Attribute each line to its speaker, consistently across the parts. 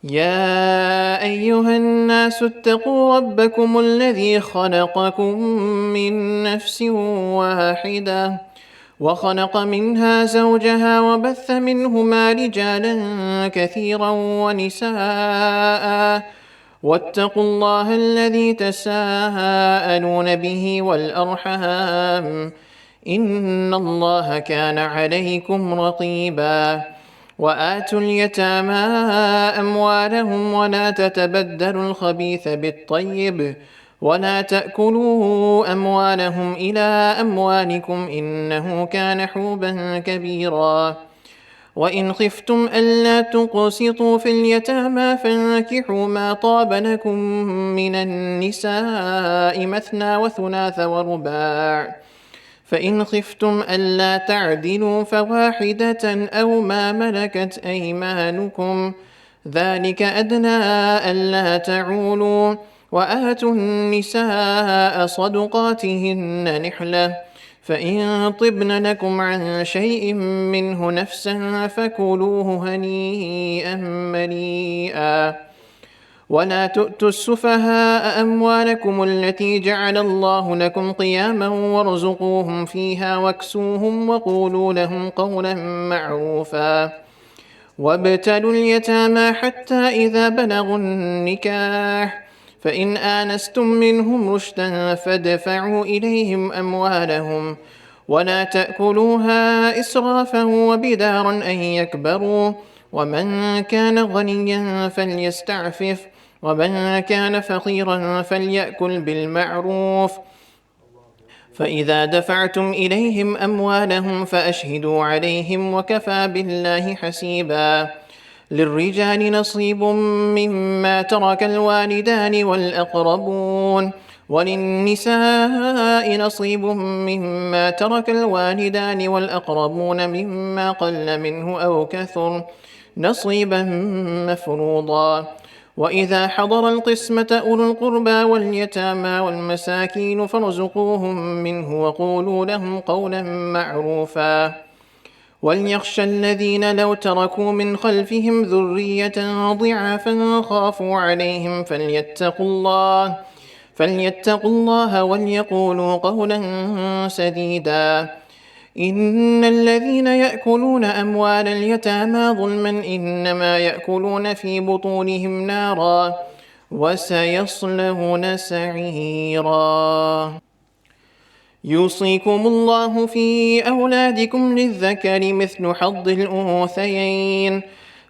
Speaker 1: يا أيها الناس اتقوا ربكم الذي خلقكم من نفس واحدة وخلق منها زوجها وبث منهما رجالا كثيرا ونساء واتقوا الله الذي تساءلون به والأرحام إن الله كان عليكم رقيبا وآتوا اليتامى أموالهم ولا تتبدلوا الخبيث بالطيب ولا تأكلوا أموالهم إلى أموالكم إنه كان حوبا كبيرا وإن خفتم ألا تقسطوا في اليتامى فانكحوا ما طاب لكم من النساء مثنى وثلاث ورباع فإن خفتم ألا تعدلوا فواحدة أو ما ملكت أيمانكم ذلك أدنى ألا تعولوا وآتوا النساء صدقاتهن نحلة فإن طبن لكم عن شيء منه نفسا فكلوه هنيئا مريئا ولا تؤتوا السفهاء أموالكم التي جعل الله لكم قياما وارزقوهم فيها واكسوهم وقولوا لهم قولا معروفا وابتلوا اليتامى حتى إذا بلغوا النكاح فإن آنستم منهم رشدا فادفعوا إليهم أموالهم ولا تأكلوها إسرافا وبدارا أن يكبروا ومن كان غنيا فليستعفف ومن كان فقيرا فليأكل بالمعروف فإذا دفعتم إليهم أموالهم فأشهدوا عليهم وكفى بالله حسيبا للرجال نصيب مما ترك الوالدان والأقربون وللنساء نصيب مما ترك الوالدان والأقربون مما قل منه أو كثر نصيبا مفروضا وإذا حضر القسمة أولو القربى واليتامى والمساكين فارزقوهم منه وقولوا لهم قولا معروفا وليخشى الذين لو تركوا من خلفهم ذرية ضعافا خافوا عليهم فليتقوا الله وليقولوا قولا سديدا إن الذين يأكلون أموال اليتامى ظلما إنما يأكلون في بطونهم نارا وسيصلون سعيرا يوصيكم الله في أولادكم للذكر مثل حظ الأنثيين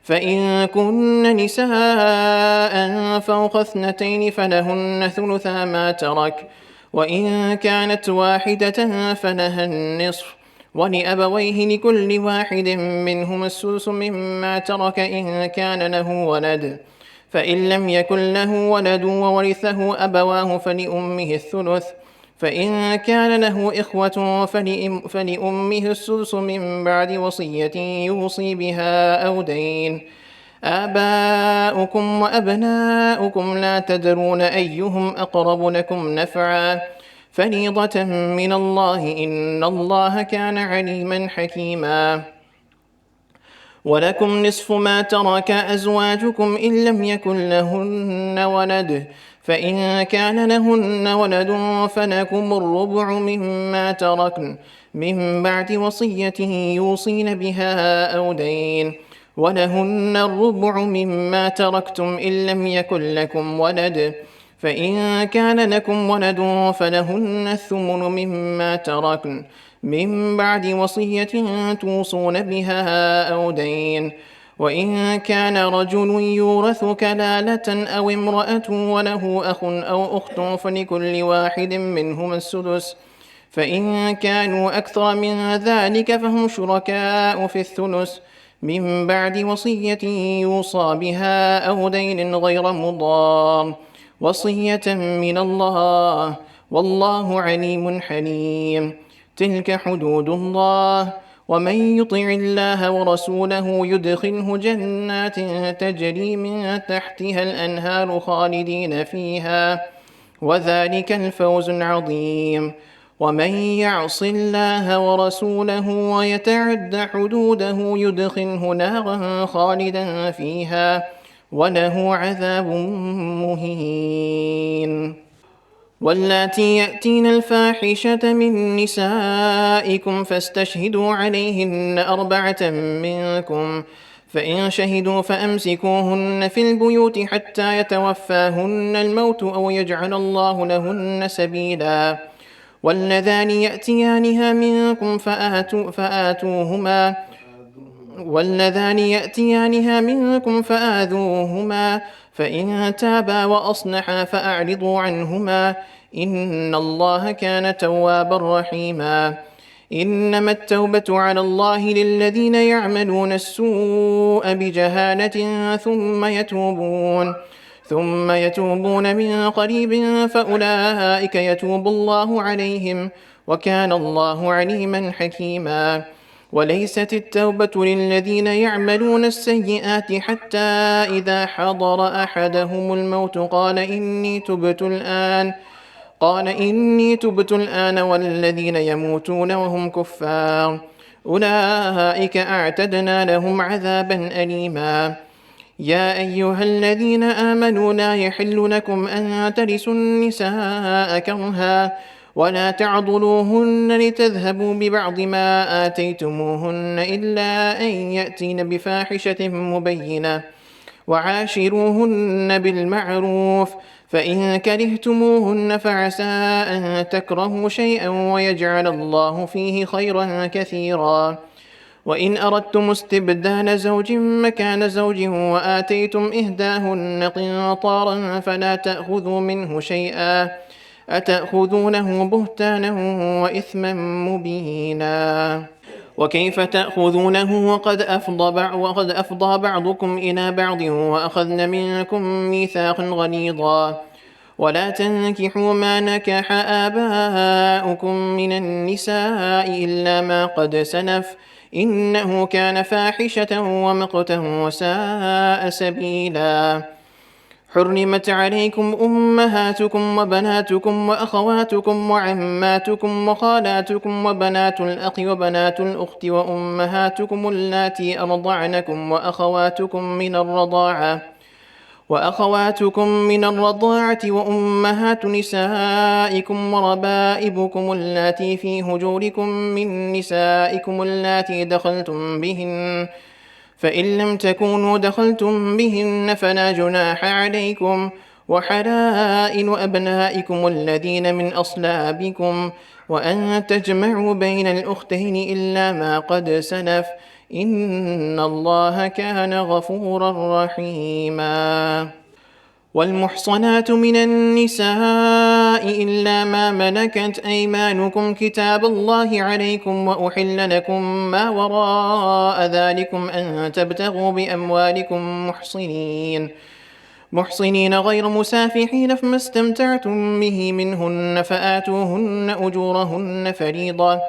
Speaker 1: فإن كن نساء فوق 2 فلهن ثلثا ما ترك وإن كانت واحدة فلها النصف ولأبويه لكل واحد منهما السدس مما ترك إن كان له ولد فإن لم يكن له ولد وورثه أبواه فلأمه الثلث فإن كان له إخوة فلأمه السدس من بعد وصية يوصي بها أو دين آباؤكم وأبناؤكم لا تدرون أيهم أقرب لكم نفعا فريضة من الله إن الله كان عليما حكيما ولكم نصف ما ترك أزواجكم إن لم يكن لهن ولد فإن كان لهن ولد فلكم الربع مما تركن من بعد وصية يوصين بها أو دين ولهن الربع مما تركتم إن لم يكن لكم ولد فإن كان لكم ولد فلهن الثمن مما تركن من بعد وصية توصون بها أو دين وإن كان رجل يورث كلالة أو امرأة وله أخ أو أخت فلكل واحد منهما السدس فإن كانوا أكثر من ذلك فهم شركاء في الثلث من بعد وصية يوصى بها أو دين غير مضار وصية من الله والله عليم حليم تلك حدود الله ومن يطع الله ورسوله يدخله جنات تجري من تحتها الأنهار خالدين فيها وذلك الفوز العظيم ومن يعص الله ورسوله ويتعد حدوده يدخله نارا خالدا فيها وله عذاب مهين. واللاتي يأتين الفاحشة من نسائكم فاستشهدوا عليهن 4 منكم، فإن شهدوا فأمسكوهن في البيوت حتى يتوفاهن الموت أو يجعل الله لهن سبيلا. واللذان يأتيانها منكم فآذوهما فإن تابا وأصلحا فأعرضوا عنهما إن الله كان توابا رحيما. إنما التوبة على الله للذين يعملون السوء بجهالة ثم يتوبون من قريب فأولئك يتوب الله عليهم، وكان الله عليما حكيما. وليست التوبة للذين يعملون السيئات حتى إذا حضر أحدهم الموت قال إني تبت الآن والذين يموتون وهم كفار أولئك أعتدنا لهم عذابا أليما. يا أيها الذين آمنوا لا يحل لكم أن ترثوا النساء كرها ولا تعضلوهن لتذهبوا ببعض ما آتيتموهن إلا أن يأتين بفاحشة مبينة، وعاشروهن بالمعروف، فإن كرهتموهن فعسى أن تكرهوا شيئا ويجعل الله فيه خيرا كثيرا. وإن أردتم استبدال زوج مكان زوج وآتيتم إحداهن قنطارا فلا تأخذوا منه شيئا، أتأخذونه بهتانا وإثما مبينا. وكيف تأخذونه وقد أفضى بعضكم إلى بعض وأخذن منكم ميثاقا غليظا. ولا تنكحوا ما نكح آباؤكم من النساء إلا ما قد سلف إنه كان فاحشة ومقتا وساء سبيلا. حرمت عليكم أمهاتكم وبناتكم وأخواتكم وعماتكم وخالاتكم وبنات الأخ وبنات الأخت وأمهاتكم اللاتي أرضعنكم وأخواتكم من الرضاعة وأمهات نسائكم وربائبكم اللاتي في هجوركم من نسائكم اللاتي دخلتم بهن، فإن لم تكونوا دخلتم بهن فلا جناح عليكم، وحلائل أبنائكم الذين من أصلابكم، وأن تجمعوا بين الأختين إلا ما قد سلف إن الله كان غفورا رحيما. والمحصنات من النساء إلا ما ملكت أيمانكم كتاب الله عليكم، وأحل لكم ما وراء ذلكم أن تبتغوا بأموالكم محصنين غير مسافحين، فما استمتعتم به منهن فآتوهن أجورهن فريضة،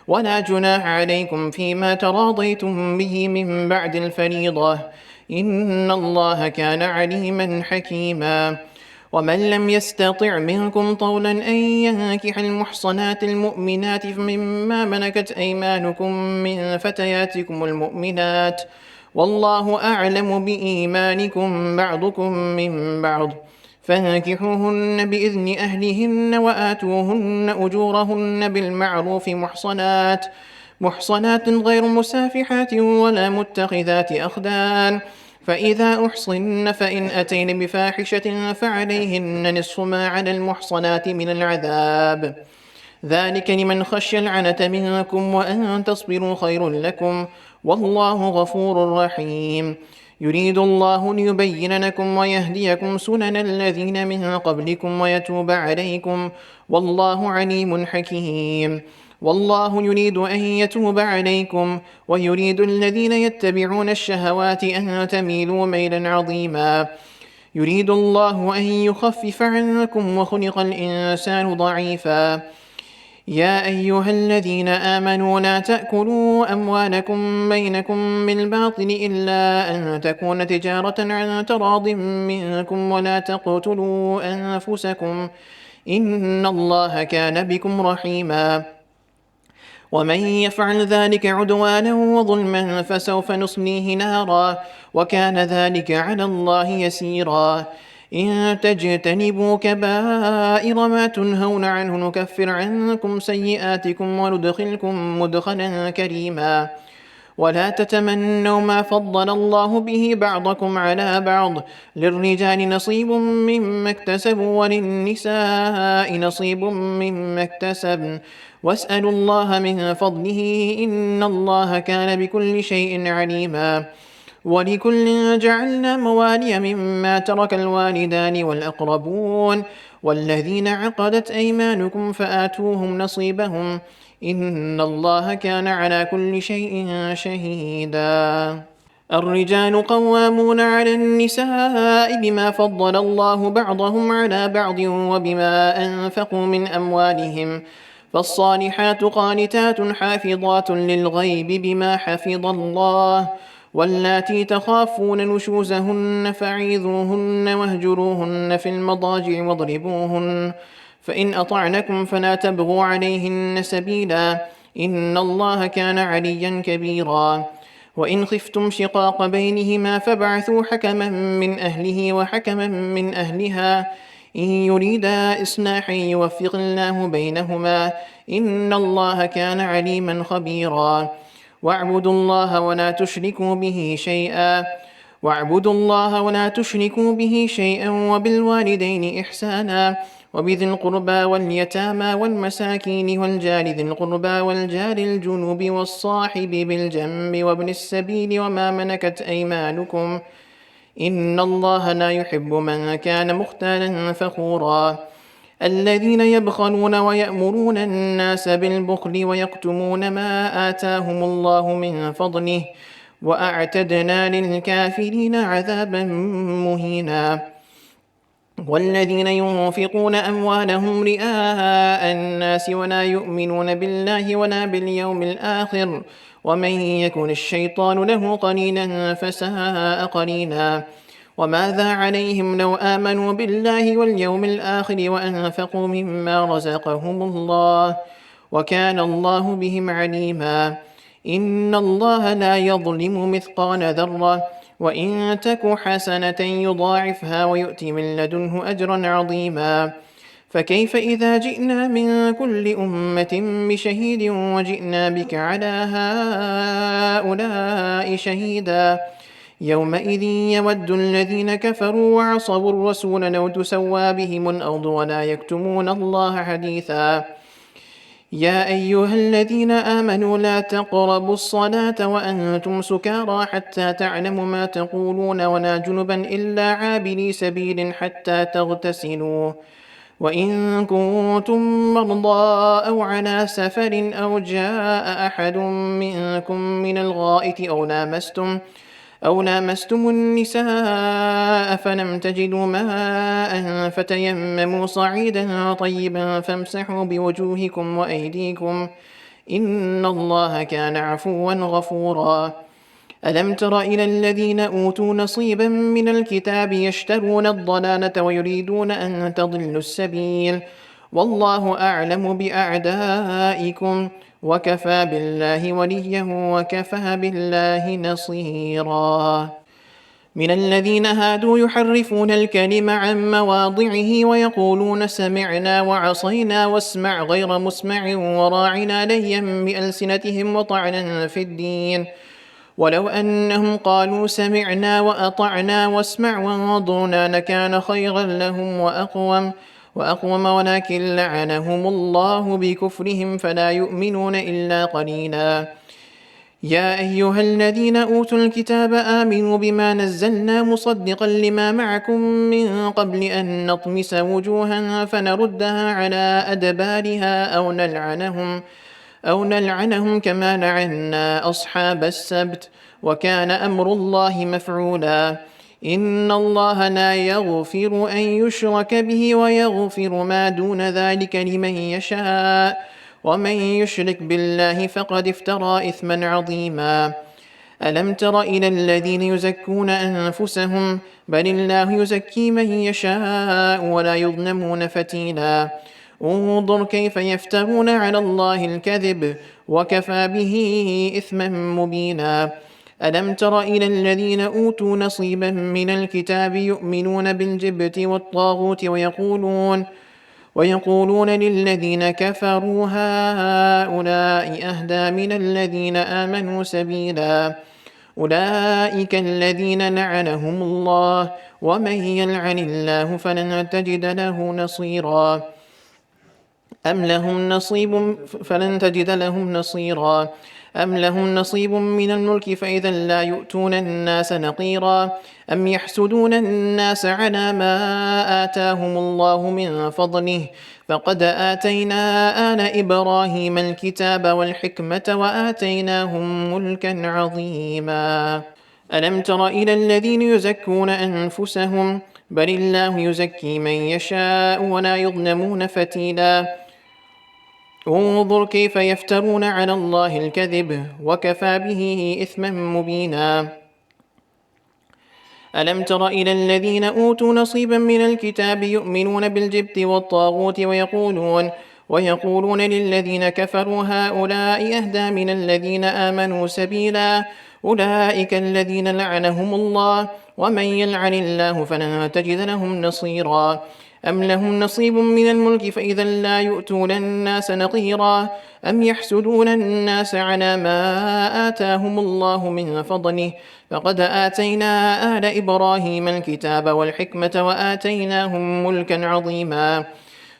Speaker 1: ولا جناح عليكم فيما تراضيتم به من بعد الفريضة إن الله كان عليما حكيما. ومن لم يستطع منكم طولا أن ينكح المحصنات المؤمنات فمما ملكت أيمانكم من فتياتكم المؤمنات، والله أعلم بإيمانكم بعضكم من بعض، فانكحوهن بإذن أهلهن وآتوهن أجورهن بالمعروف محصنات غير مسافحات ولا متخذات أخدان، فإذا أحصن فإن أتين بفاحشة فعليهن نصف ما على المحصنات من العذاب، ذلك لمن خشي العنة منكم، وأن تصبروا خير لكم، والله غفور رحيم. يريد الله ليبين لكم ويهديكم سنن الذين من قبلكم ويتوب عليكم، والله عليم حكيم. والله يريد أن يتوب عليكم، ويريد الذين يتبعون الشهوات أن تميلوا ميلا عظيما. يريد الله أن يخفف عنكم وخلق الإنسان ضعيفا. يا أيها الذين آمنوا لا تأكلوا أموالكم بينكم بالباطل إلا أن تكون تجارة عن تراض منكم، ولا تقتلوا أنفسكم إن الله كان بكم رحيما. ومن يفعل ذلك عدوانا وظلما فسوف نصليه نارا وكان ذلك على الله يسيرا. إن تجتنبوا كبائر ما تنهون عنه نكفر عنكم سيئاتكم وندخلكم مدخلا كريما. ولا تتمنوا ما فضل الله به بعضكم على بعض، للرجال نصيب مما اكتسبوا وللنساء نصيب مما اكتسبن، واسألوا الله من فضله إن الله كان بكل شيء عليما. ولكل جعلنا موالي مما ترك الوالدان والأقربون والذين عقدت أيمانكم فآتوهم نصيبهم، إن الله كان على كل شيء شهيدا. الرجال قوامون على النساء بما فضل الله بعضهم على بعض وبما أنفقوا من أموالهم، فالصالحات قانتات حافظات للغيب بما حفظ الله. واللاتي تخافون نشوزهن فعيذوهن واهجروهن في المضاجع واضربوهن، فإن أطعنكم فلا تبغوا عليهن سبيلا، إن الله كان عليا كبيرا. وإن خفتم شقاق بينهما فابعثوا حكما من أهله وحكما من أهلها إن يريدا إصلاحا يوفق الله بينهما، إن الله كان عليما خبيرا. واعبدوا الله ولا تشركوا به شيئا وبالوالدين إحسانا وبذي القربى واليتامى والمساكين والجار ذي القربى والجار الجنوب والصاحب بالجنب وابن السبيل وما ملكت أيمانكم، إن الله لا يحب من كان مختالا فخورا. الذين يبخلون ويأمرون الناس بالبخل ويكتمون ما آتاهم الله من فضله، وأعتدنا للكافرين عذابا مهينا. والذين ينفقون أموالهم رئاء الناس ولا يؤمنون بالله ولا باليوم الآخر، ومن يكن الشيطان له قرينا فساء قرينا. وماذا عليهم لو آمنوا بالله واليوم الآخر وأنفقوا مما رزقهم الله، وكان الله بهم عليما. إن الله لا يظلم مثقال ذرة، وإن تك حسنة يضاعفها ويؤتي من لدنه أجرا عظيما. فكيف إذا جئنا من كل أمة بشهيد وجئنا بك على هؤلاء شهيدا، يومئذ يود الذين كفروا وعصوا الرسول لو تسوى بهم الأرض ولا يكتمون الله حديثا. يا أيها الذين آمنوا لا تقربوا الصلاة وأنتم سكارى حتى تعلموا ما تقولون ولا جنبا إلا عابري سبيل حتى تغتسلوا، وإن كنتم مرضى أو على سفر أو جاء أحد منكم من الغائط أو لامستم النساء فلم تجدوا ماء فتيمموا صعيدا طيبا فامسحوا بوجوهكم وأيديكم، إن الله كان عفوا غفورا. ألم تر إلى الذين أوتوا نصيبا من الكتاب يشترون الضلالة ويريدون أن تضلوا السبيل، والله أعلم بأعدائكم، وكفى بالله وليا وكفى بالله نصيرا. من الذين هادوا يحرفون الكلم عن مواضعه ويقولون سمعنا وعصينا واسمع غير مسمع وراعنا ليا بألسنتهم وطعنا في الدين، ولو أنهم قالوا سمعنا وأطعنا واسمع وانظرنا لكان خيرا لهم وأقوم ولكن لعنهم الله بكفرهم فلا يؤمنون إلا قليلا. يا أيها الذين أوتوا الكتاب آمنوا بما نزلنا مصدقا لما معكم من قبل أن نطمس وجوها فنردها على أدبارها أو نلعنهم كما لعنا أصحاب السبت، وكان أمر الله مفعولا. إن الله لا يغفر أن يشرك به ويغفر ما دون ذلك لمن يشاء، ومن يشرك بالله فقد افترى إثما عظيما. ألم تر إلى الذين يزكون أنفسهم بل الله يزكي من يشاء ولا يظلمون فتيلا. انظر كيف يفترون على الله الكذب وكفى به إثما مبينا. ألم تر إلى الذين أوتوا نصيبا من الكتاب يؤمنون بالجبت والطاغوت ويقولون للذين كفروا هؤلاء أهدى من الذين آمنوا سبيلا أولئك الذين لعنهم الله ومن يلعن الله فلن تجد له نصيرا فلن تجد لهم نصيرا أم لهم نصيب من الملك فإذا لا يؤتون الناس نقيرا أم يحسدون الناس على ما آتاهم الله من فضله فقد آتينا آل إبراهيم الكتاب والحكمة وآتيناهم ملكا عظيما ألم تر إلى الذين يزكون أنفسهم بل الله يزكي من يشاء ولا يظلمون فتيلا انظر كيف يفترون على الله الكذب وكفى به إثما مبينا ألم تر إلى الذين أوتوا نصيبا من الكتاب يؤمنون بالجبت والطاغوت ويقولون للذين كفروا هؤلاء أهدى من الذين آمنوا سبيلا أولئك الذين لعنهم الله ومن يلعن الله فلن تجد لهم نصيرا أم لهم نصيب من الملك فإذا لا يؤتون الناس نقيرا أم يحسدون الناس على ما آتاهم الله من فضله فقد آتينا آل إبراهيم الكتاب والحكمة وآتيناهم ملكا عظيما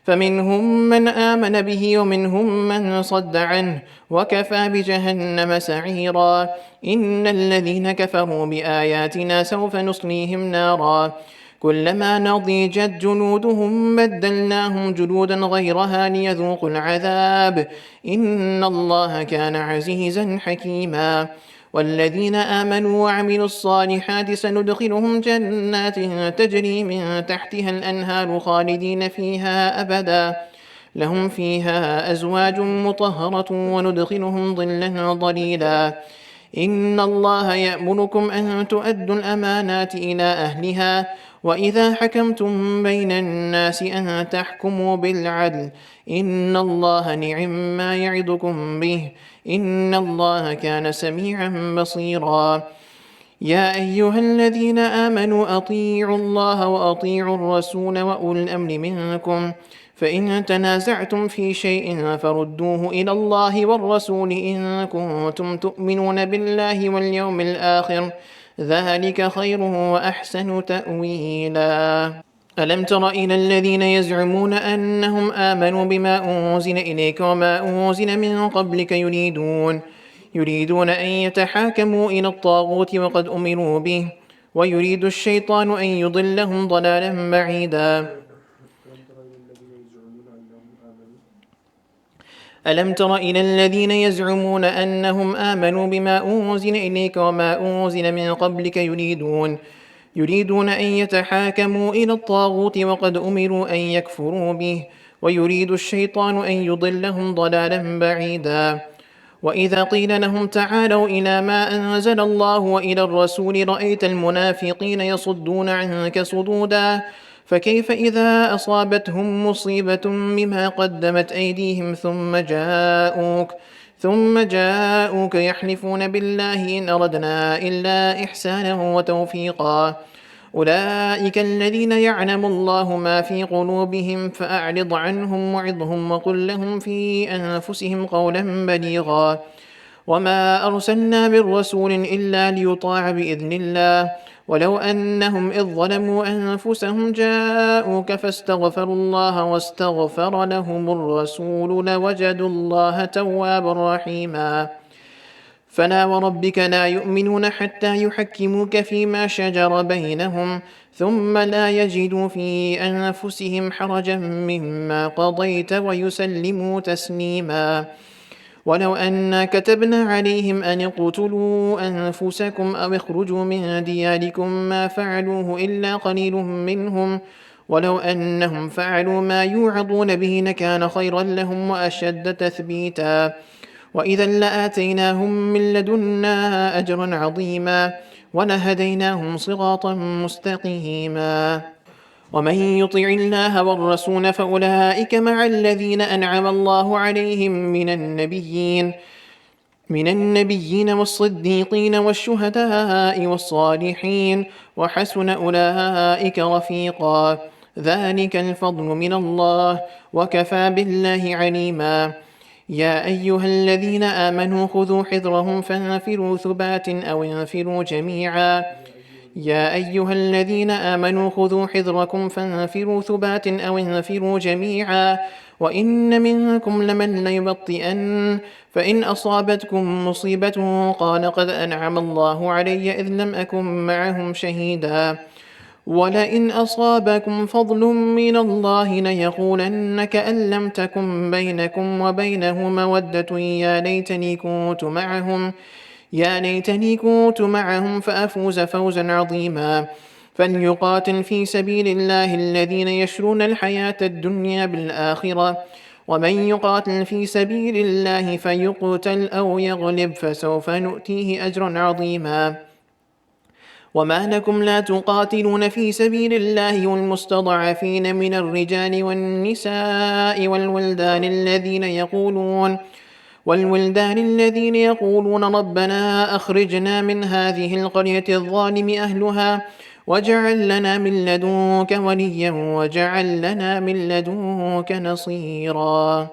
Speaker 1: فمنهم من آمن به ومنهم من صد عنه وكفى بجهنم سعيرا إن الذين كفروا بآياتنا سوف نصليهم نارا كلما نضجت جنودهم بدلناهم جلودا غيرها ليذوقوا العذاب إن الله كان عزيزا حكيما والذين آمنوا وعملوا الصالحات سندخلهم جنات تجري من تحتها الأنهار خالدين فيها أبدا لهم فيها أزواج مطهرة وندخلهم ظلا ظليلا إن الله يأمركم أن تؤدوا الأمانات إلى أهلها وإذا حكمتم بين الناس أن تحكموا بالعدل إن الله نعم ما يعظكم به إن الله كان سميعا بصيرا يا أيها الذين آمنوا أطيعوا الله وأطيعوا الرسول وأولي الأمر منكم فإن تنازعتم في شيء فردوه إلى الله والرسول إن كنتم تؤمنون بالله واليوم الآخر ذلك خير وأحسن تأويلا ألم تر إلى الذين يزعمون أنهم آمنوا بما أنزل إليك وما أنزل من قبلك يريدون أن يتحاكموا إلى الطاغوت وقد أمروا به ويريد الشيطان أن يضلهم ضلالا بعيدا ألم تر إلى الذين يزعمون أنهم آمنوا بما أنزل إليك وما أنزل من قبلك يريدون أن يتحاكموا إلى الطاغوت وقد أمروا أن يكفروا به ويريد الشيطان أن يضلهم ضلالا بعيدا وإذا قيل لهم تعالوا إلى ما أنزل الله وإلى الرسول رأيت المنافقين يصدون عنك صدودا فكيف إذا أصابتهم مصيبة بما قدمت أيديهم ثم جاءوك يحلفون بالله إن أردنا إلا إحسانا وتوفيقا أولئك الذين يعلم الله ما في قلوبهم فأعرض عنهم وعظهم وقل لهم في أنفسهم قولا بليغا وما أرسلنا من رسول إلا ليطاع بإذن الله ولو أنهم إذ ظلموا أنفسهم جاءوك فاستغفروا الله واستغفر لهم الرسول لوجدوا الله توابا رحيما فلا وربك لا يؤمنون حتى يحكموك فيما شجر بينهم ثم لا يجدوا في أنفسهم حرجا مما قضيت ويسلموا تسليما ولو أنا كتبنا عليهم أن اقتلوا أنفسكم أو اخرجوا من دياركم ما فعلوه إلا قليل منهم ولو أنهم فعلوا ما يوعظون به لكان خيرا لهم وأشد تثبيتا وإذا لآتيناهم من لدنا أجرا عظيما ولهديناهم صراطا مستقيما ومن يطع الله والرسول فأولئك مع الذين أنعم الله عليهم من النبيين والصديقين والشهداء والصالحين وحسن أولئك رفيقا ذلك الفضل من الله وكفى بالله عليما يا أيها الذين آمنوا خذوا حذرهم فانفروا ثبات أو انفروا جميعا يا أيها الذين آمنوا خذوا حذركم فانفروا ثبات أو انفروا جميعا وإن منكم لمن ليبطئن فإن أصابتكم مصيبة قال قد أنعم الله علي إذ لم أكن معهم شهيدا ولئن أصابكم فضل من الله ليقولن كأن لم تكن بينكم وبينه مودة يا ليتني كنت معهم فأفوز فوزا عظيما فليقاتل في سبيل الله الذين يشرون الحياة الدنيا بالآخرة ومن يقاتل في سبيل الله فيقتل أو يغلب فسوف نؤتيه أجرا عظيما وما لكم لا تقاتلون في سبيل الله والمستضعفين من الرجال والنساء والولدان الذين يقولون ربنا أخرجنا من هذه القرية الظالم أهلها واجعل لنا من لدنك وليا واجعل لنا من لدنك نصيرا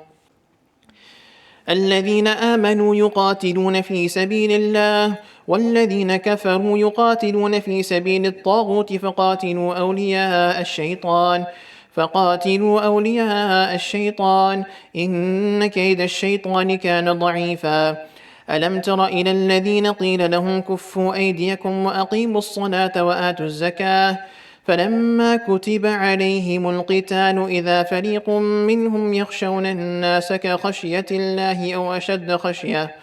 Speaker 1: الذين آمنوا يقاتلون في سبيل الله والذين كفروا يقاتلون في سبيل الطاغوت فقاتلوا أولياء الشيطان إن كيد الشيطان كان ضعيفا ألم تر إلى الذين قيل لهم كفوا أيديكم وأقيموا الصلاة وآتوا الزكاة فلما كتب عليهم القتال إذا فريق منهم يخشون الناس كخشية الله أو أشد خشية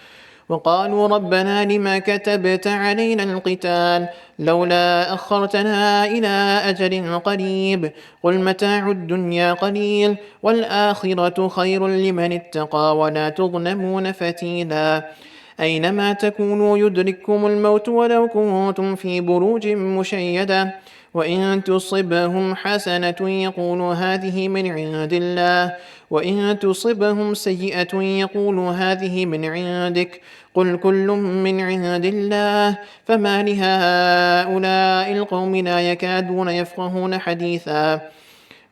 Speaker 1: وقالوا ربنا لما كتبت علينا القتال لولا أخرتنا إلى أجل قريب قل متاع الدنيا قليل والآخرة خير لمن اتقى ولا تظلمون فتيلا أينما تكونوا يدرككم الموت ولو كنتم في بروج مشيدة وإن تصبهم حسنة يقولوا هذه من عند الله وإن تصبهم سيئة يقولوا هذه من عندك قل كل من عند الله فما لهؤلاء القوم لا يكادون يفقهون حديثا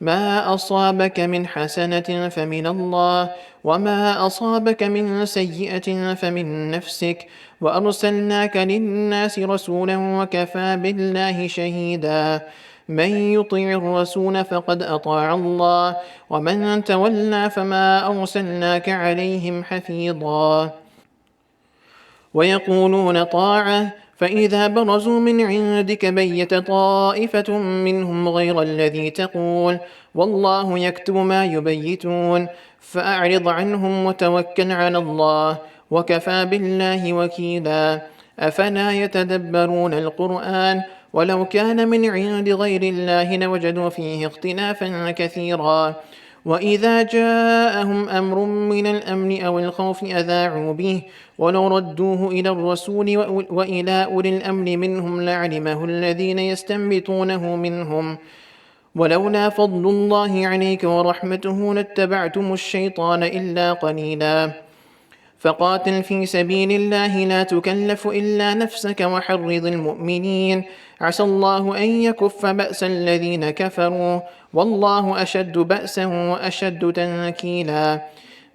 Speaker 1: ما أصابك من حسنة فمن الله وما أصابك من سيئة فمن نفسك وأرسلناك للناس رسولا وكفى بالله شهيدا من يطع الرسول فقد أطاع الله ومن تولى فما أرسلناك عليهم حفيظا ويقولون طاعة فإذا برزوا من عندك بيت طائفة منهم غير الذي تقول والله يكتب ما يبيتون فأعرض عنهم وتوكل على الله وكفى بالله وكيلا أفلا يتدبرون القرآن ولو كان من عند غير الله لوجدوا فيه اختلافا كثيرا وإذا جاءهم أمر من الأمن أو الخوف أذاعوا به ولو ردوه إلى الرسول وإلى أولي الأمر منهم لعلمه الذين يستنبطونه منهم ولولا فضل الله عليك ورحمته لاتبعتم الشيطان إلا قليلا فقاتل في سبيل الله لا تكلف إلا نفسك وحرض المؤمنين عسى الله أن يكف بأس الذين كفروا والله أشد بأسا وأشد تنكيلا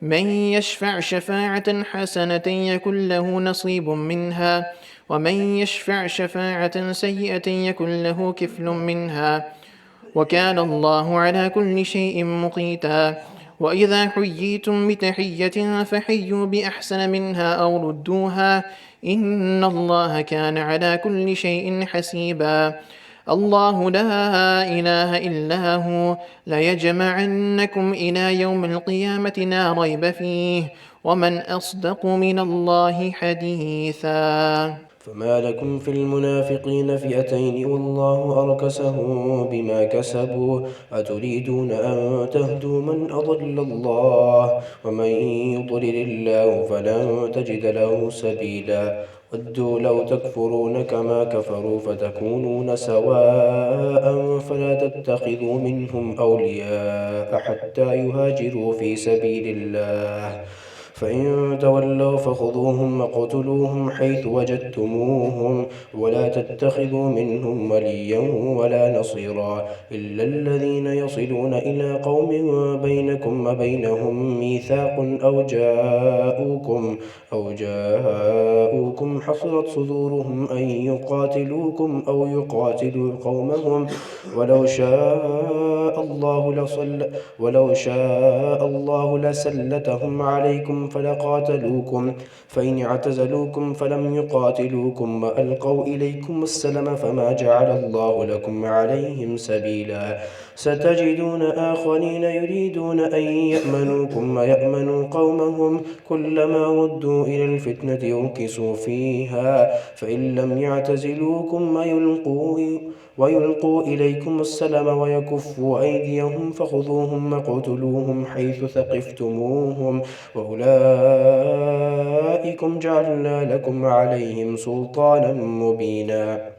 Speaker 1: من يشفع شفاعة حسنة يكن له نصيب منها ومن يشفع شفاعة سيئة يكن له كفل منها وكان الله على كل شيء مقيتا وإذا حييتم بتحية فحيوا بأحسن منها أو ردوها إن الله كان على كل شيء حسيبا الله لا إله إلا هو ليجمعنكم إلى يوم القيامة لا ريب فيه ومن أصدق من الله حديثا
Speaker 2: فما لكم في المنافقين فئتين والله أركسهم بما كسبوا أتريدون أن تهدوا من أضل الله ومن يضلل الله فلن تجد له سبيلا ودوا لو تكفرون كما كفروا فتكونون سواء فلا تتخذوا منهم أولياء حتى يهاجروا في سبيل الله فإن تولوا فخذوهم وقتلوهم حيث وجدتموهم ولا تتخذوا منهم وليا ولا نصيرا إلا الذين يصلون إلى قوم بينكم وبينهم ميثاق أو جاءوكم حصرت صدورهم أن يقاتلوكم أو يقاتلوا قومهم ولو شاء الله لسلتهم عليكم فلقاتلوكم فإن اعتزلوكم فلم يقاتلوكم وألقوا إليكم السلم فما جعل الله لكم عليهم سبيلا ستجدون آخرين يريدون أن يأمنوكم ويأمنوا قومهم كلما ردوا إلى الفتنة أركسوا فيها فإن لم يعتزلوكم ويلقوا إليكم السلم ويكفوا أيديهم فخذوهم وقتلوهم حيث ثقفتموهم وأولئكم جعلنا لكم عليهم سلطانا مبينا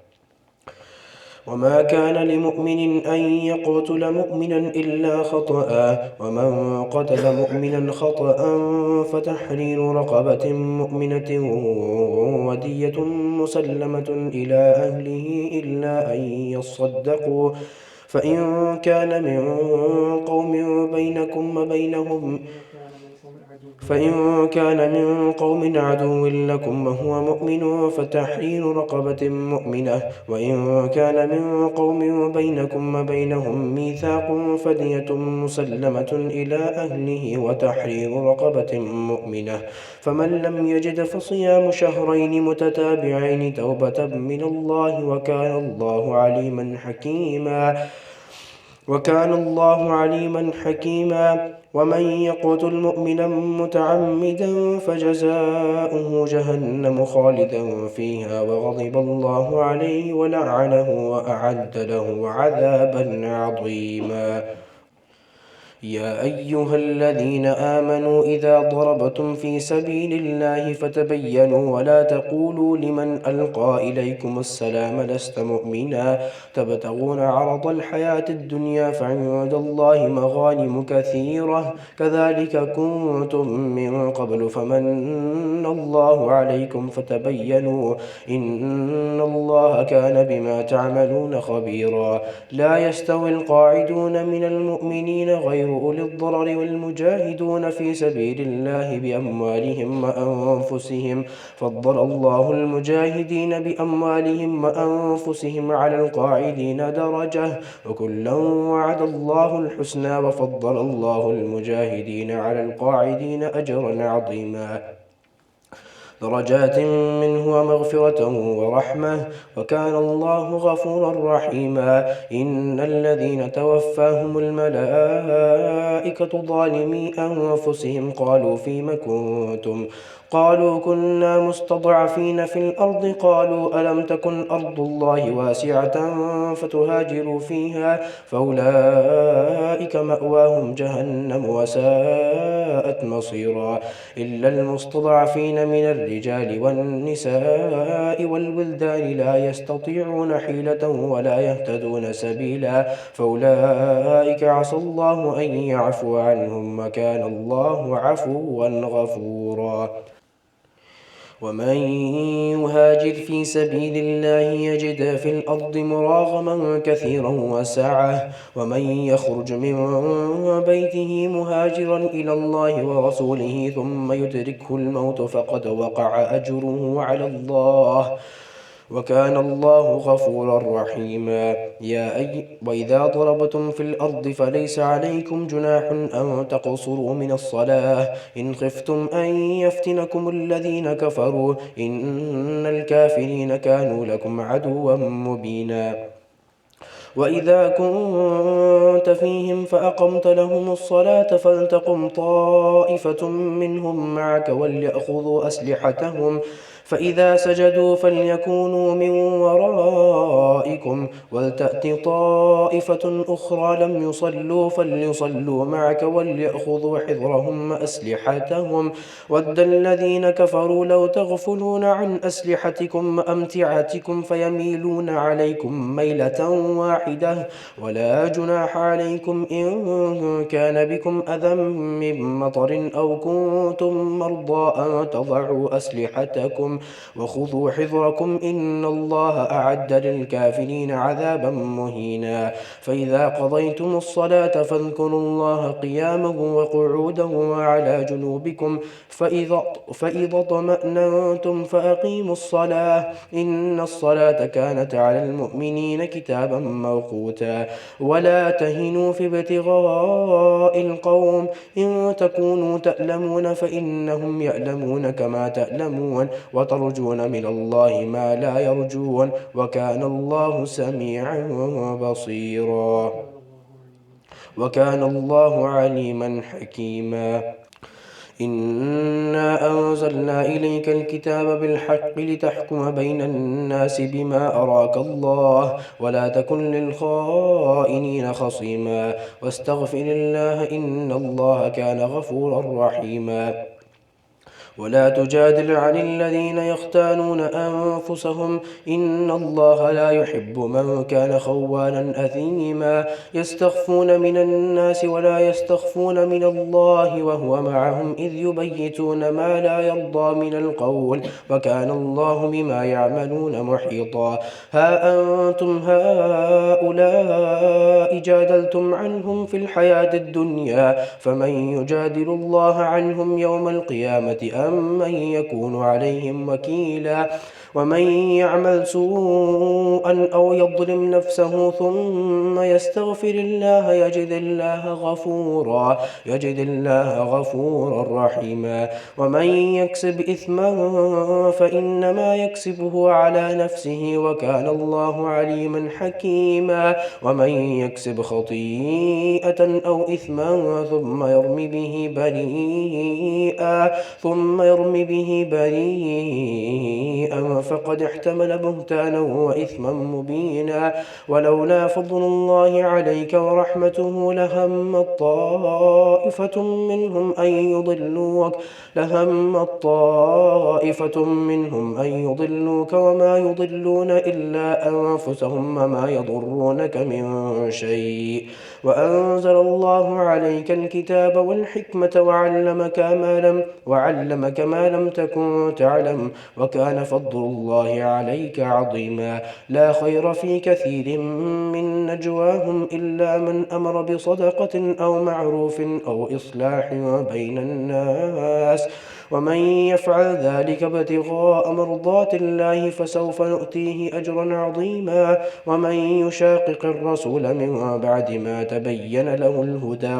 Speaker 2: وما كان لمؤمن أن يقتل مؤمنا إلا خطأ ومن قتل مؤمنا خطأ فتحرير رقبة مؤمنة ودية مسلمة إلى أهله إلا أن يصدقوا فإن كان من قوم عدو لكم وهو مؤمن فتحرير رقبة مؤمنة وإن كان من قوم بينكم وبينهم ميثاق فدية مسلمة إلى أهله وتحرير رقبة مؤمنة فمن لم يجد فصيام شهرين متتابعين توبة من الله وكان الله عليما حكيما ومن يقتل مؤمنا متعمدا فجزاؤه جهنم خالدا فيها وغضب الله عليه ولعنه وأعد له عذابا عظيما يا أيها الذين آمنوا إذا ضربتم في سبيل الله فتبينوا ولا تقولوا لمن ألقى إليكم السلام لست مؤمنا تبتغون عرض الحياة الدنيا فعند الله مغانم كثيرة كذلك كنتم من قبل فمن الله عليكم فتبينوا إن الله كان بما تعملون خبيرا لا يستوي القاعدون من المؤمنين غير أولي الضرر والمجاهدون في سبيل الله بأموالهم وأنفسهم فضل الله المجاهدين بأموالهم وأنفسهم على القاعدين درجة وكلا وعد الله الحسنى وفضل الله المجاهدين على القاعدين أجرا عظيما درجات منه ومغفرة ورحمة وكان الله غفورا رحيما إن الذين توفاهم الملائكة ظالمي أنفسهم قالوا فيم كنتم قالوا كنا مستضعفين في الأرض قالوا ألم تكن أرض الله واسعة فتهاجروا فيها فأولئك مأواهم جهنم وساءت مصيرا إلا المستضعفين من الرجال والنساء والولدان لا يستطيعون حيلة ولا يهتدون سبيلا فأولئك عسى الله أن يعفو عنهم وكان الله عفوا غفورا ومن يهاجر في سبيل الله يجد في الأرض مراغما كثيرا وسعة ومن يخرج من بيته مهاجرا إلى الله ورسوله ثم يدركه الموت فقد وقع أجره على الله وكان الله غفورا رحيما وإذا ضربتم في الأرض فليس عليكم جناح أن تقصروا من الصلاة إن خفتم أن يفتنكم الذين كفروا إن الكافرين كانوا لكم عدوا مبينا وإذا كنت فيهم فأقمت لهم الصلاة فلتقم طائفة منهم معك وليأخذوا أسلحتهم فإذا سجدوا فليكونوا من ورائكم ولتأت طائفة أخرى لم يصلوا فليصلوا معك وليأخذوا حذرهم أسلحتهم ود الذين كفروا لو تغفلون عن أسلحتكم وأمتعتكم فيميلون عليكم ميلة واحدة ولا جناح عليكم إن كان بكم أذى من مطر أو كنتم مرضى أن تضعوا أسلحتكم وخذوا حذركم إن الله أعد للكافرين عذابا مهينا فإذا قضيتم الصلاة فاذكروا الله قياما وقعودا وعلى جنوبكم فإذا اطمأننتم فأقيموا الصلاة إن الصلاة كانت على المؤمنين كتابا موقوتا ولا تهنوا في ابتغاء القوم إن تكونوا تألمون فإنهم يألمون كما تألمون وترجون من الله ما لا يرجون وكان الله سميعا بصيرا وكان الله عليما حكيما إنا أنزلنا إليك الكتاب بالحق لتحكم بين الناس بما أراك الله ولا تكن للخائنين خصيما واستغفر الله إن الله كان غفورا رحيما ولا تجادل عن الذين يختانون أنفسهم إن الله لا يحب من كان خوانا أثيما يستخفون من الناس ولا يستخفون من الله وهو معهم إذ يبيتون ما لا يرضى من القول وكان الله بما يعملون محيطا ها أنتم هؤلاء جادلتم عنهم في الحياة الدنيا فمن يجادل الله عنهم يوم القيامة أم من يكون عليهم وكيلا ومن يعمل سوءا أو يظلم نفسه ثم يستغفر الله يجد الله غفورا رحيما ومن يكسب إثما فإنما يكسبه على نفسه وكان الله عليما حكيما ومن يكسب خطيئة أو إثما ثم يرمي به بريئا فقد احتمل بهتانا وإثما مبينا ولولا فضل الله عليك ورحمته لهم طائفة منهم أن يضلوك وما يضلون إلا أنفسهم وما يضرونك من شيء وأنزل الله عليك الكتاب والحكمة وعلمك ما لم تكن تعلم وكان فضل الله عليك عظيما لا خير في كثير من نجواهم إلا من أمر بصدقة أو معروف أو إصلاح بين الناس ومن يفعل ذلك ابتغاء مرضات الله فسوف نؤتيه أجرا عظيما ومن يشاقق الرسول من بعد ما تبين له الهدى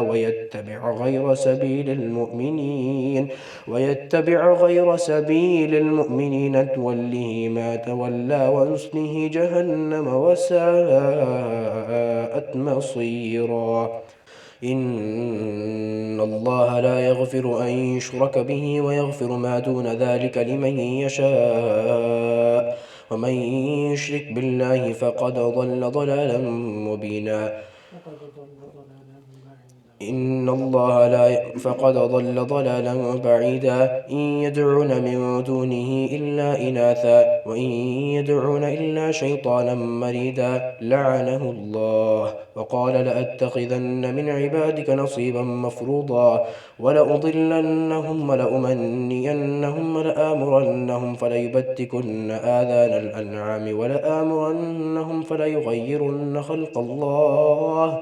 Speaker 2: ويتبع غير سبيل المؤمنين توله ما تولى ونصله جهنم وساءت مصيرا إن الله لا يغفر أن يشرك به ويغفر ما دون ذلك لمن يشاء ومن يشرك بالله فقد ضل ضلالا مبينا فقد ضل ضلالا بعيدا إن يدعون من دونه إلا إناثا وإن يدعون إلا شيطانا مريدا لعنه الله وقال لأتخذن من عبادك نصيبا مفروضا ولأضلنهم ولأمنينهم ولآمرنهم فليبتكن آذان الأنعام ولآمرنهم فليغيرن خلق الله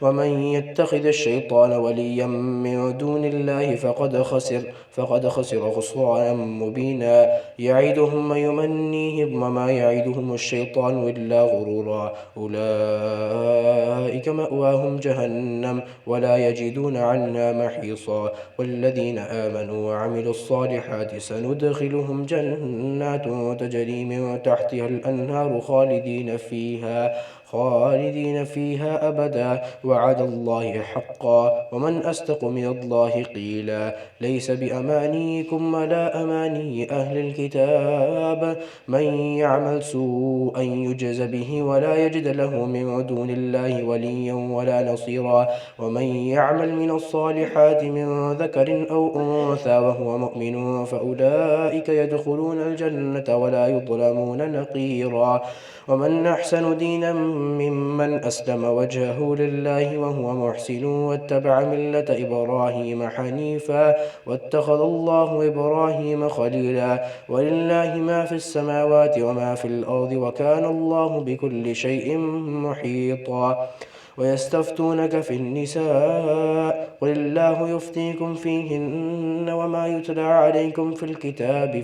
Speaker 2: ومن يتخذ الشيطان وليا من دون الله فقد خسر خسرانا مبينا يعدهم ويمنيهم وما يعدهم الشيطان إلا غرورا أولئك مأواهم جهنم ولا يجدون عنها محيصا والذين آمنوا وعملوا الصالحات سندخلهم جنات تجري من تحتها الأنهار خالدين فيها خالدين فيها أبدا وعد الله حقا ومن أصدق من الله قيلا ليس بأمانيكم ولا أماني أهل الكتاب من يعمل سوءا يجز به ولا يجد له من دون الله وليا ولا نصيرا ومن يعمل من الصالحات من ذكر أو أنثى وهو مؤمن فأولئك يدخلون الجنة ولا يظلمون نقيرا ومن أحسن دينا ممن أسلم وجهه لله وهو محسن واتبع ملة إبراهيم حنيفا واتخذ الله إبراهيم خليلا ولله ما في السماوات وما في الأرض وكان الله بكل شيء محيطا ويستفتونك في النساء قل الله يفتيكم فيهن وما يتلى عليكم في الكتاب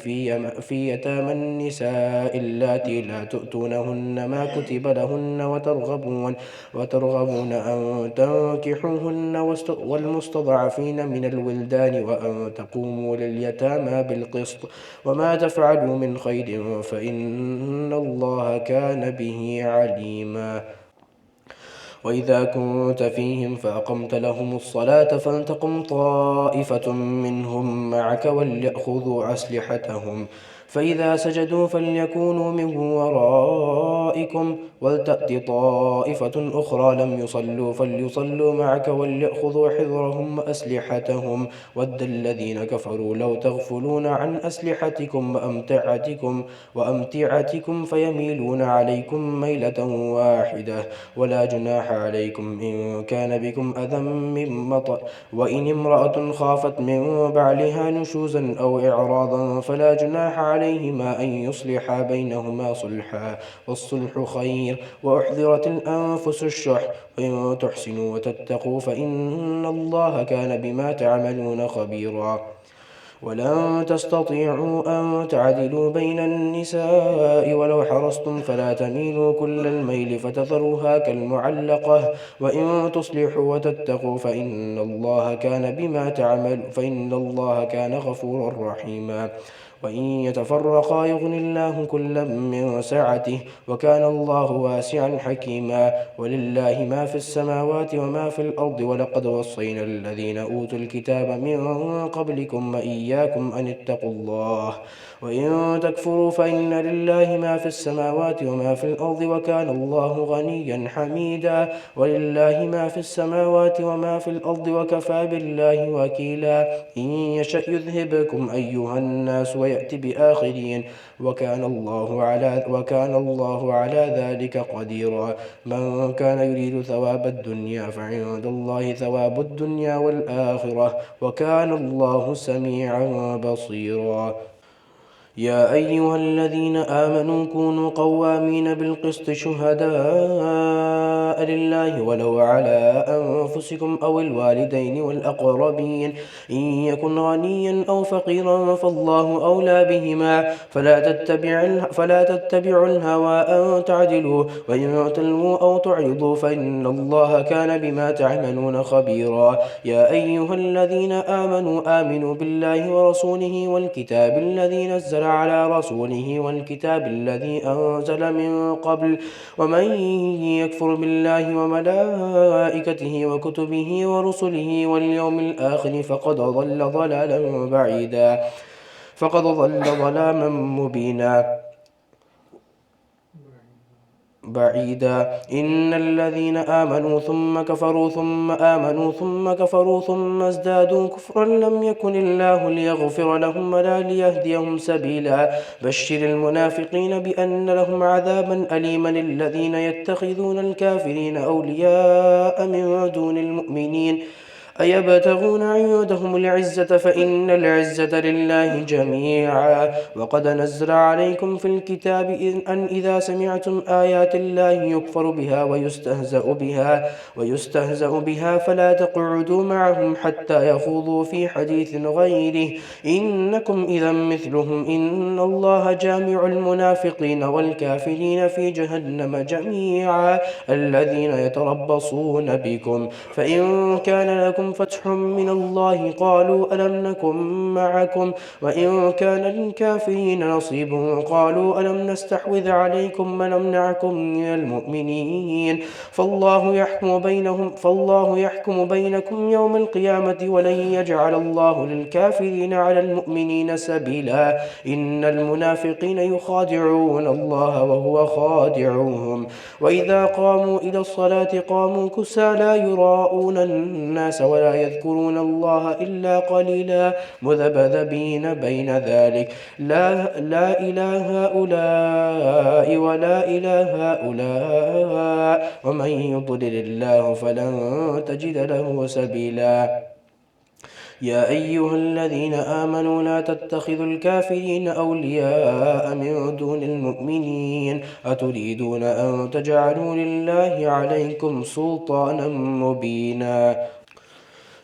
Speaker 2: في يتامى النساء اللاتي لا تؤتونهن ما كتب لهن وترغبون أن تنكحوهن والمستضعفين من الولدان وأن تقوموا لليتامى بالقسط وما تفعلوا من خير فإن الله كان به عليما وإذا كنت فيهم فأقمت لهم الصلاة فلتقم طائفة منهم معك وليأخذوا أسلحتهم فإذا سجدوا فليكونوا من ورائكم ولتأت طائفة أخرى لم يصلوا فليصلوا معك وليأخذوا حذرهم وأسلحتهم ود الذين كفروا لو تغفلون عن أسلحتكم وأمتعتكم فيميلون عليكم ميلة واحدة ولا جناح عليكم إن كان بكم أذى من مطر وإن امرأة خافت من بعلها نشوزا أو إعراضا فلا جناح عليهما أن يصلحا بينهما صلحا والصلح خير وأحضرت الأنفس الشح وإن تحسنوا وتتقوا فإن الله كان بما تعملون خبيرا ولن تستطيعوا أن تعدلوا بين النساء ولو حرصتم فلا تميلوا كل الميل فتذروها كالمعلقة وإن تصلحوا وتتقوا فإن الله كان غفورا رحيما وإن يتفرقا يغن الله كلا من سعته وكان الله واسعا حكيما ولله ما في السماوات وما في الأرض ولقد وصينا الذين أوتوا الكتاب من قبلكم وإياكم أن اتقوا الله وإن تكفروا فإن لله ما في السماوات وما في الأرض وكان الله غنيا حميدا ولله ما في السماوات وما في الأرض وكفى بالله وكيلا إن يشأ يذهبكم أيها الناس ويأتي بآخرين وكان الله على ذلك قديرا من كان يريد ثواب الدنيا فعند الله ثواب الدنيا والآخرة وكان الله سميعا بصيرا يا أيها الذين آمنوا كونوا قوامين بالقسط شهداء لله ولو على أنفسكم أو الوالدين والأقربين إن يكن غنيا أو فقيرا فالله أولى بهما فلا تتبعوا الهوى أن تعدلوا وإن تلووا أو تعرضوا فإن الله كان بما تعملون خبيرا يا أيها الذين آمنوا بالله ورسوله والكتاب الذي نزل على رسوله والكتاب الذي أنزل من قبل ومن يكفر بالله وملائكته وكتبه ورسله واليوم الآخر فقد ضل ضلالا مبينا بعيدا إن الذين آمنوا ثم كفروا ثم آمنوا ثم كفروا ثم ازدادوا كفرا لم يكن الله ليغفر لهم ولا ليهديهم سبيلا بشر المنافقين بأن لهم عذابا أليما الذين يتخذون الكافرين أولياء من دون المؤمنين أيبتغون عندهم العزة فإن العزة لله جميعا وقد نزل عليكم في الكتاب أن إذا سمعتم آيات الله يكفر بها ويستهزأ بها فلا تقعدوا معهم حتى يخوضوا في حديث غيره إنكم إذا مثلهم إن الله جامع المنافقين والكافرين في جهنم جميعا الذين يتربصون بكم فإن كان لكم جاءهم فتح من الله قالوا ألم نكن معكم وإن كان للكافرين نصيب قالوا ألم نستحوذ عليكم ونمنعكم من المؤمنين فالله يحكم بينكم يوم القيامة ولن يجعل الله للكافرين على المؤمنين سبيلا إن المنافقين يخادعون الله وهو خادعهم وإذا قاموا إلى الصلاة قاموا كسى لا يراءون الناس ولا يذكرون الله إلا قليلا مذبذبين بين ذلك لا إله هؤلاء ولا إله هؤلاء ومن يضلل الله فلن تجد له سبيلا يا أيها الذين آمنوا لا تتخذوا الكافرين أولياء من دون المؤمنين أتريدون أن تجعلوا لله عليكم سلطانا مبينا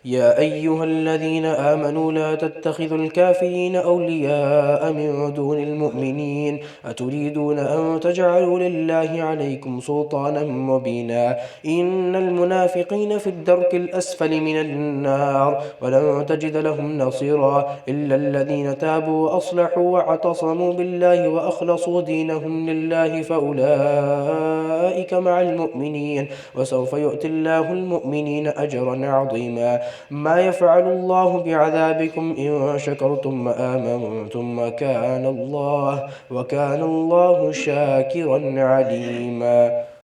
Speaker 2: يا أيها الذين آمنوا لا تتخذوا الكافرين أولياء من دون المؤمنين أتريدون أن تجعلوا لله عليكم سلطانا مبينا إن المنافقين في الدرك الأسفل من النار ولن تجد لهم نصيرا إلا الذين تابوا وأصلحوا واعتصموا بالله وأخلصوا دينهم لله فأولئك مع المؤمنين وسوف يؤتي الله المؤمنين أجرا عظيما ما يفعل الله بعذابكم إن شكرتم وآمنتم وكان الله شاكرا عليما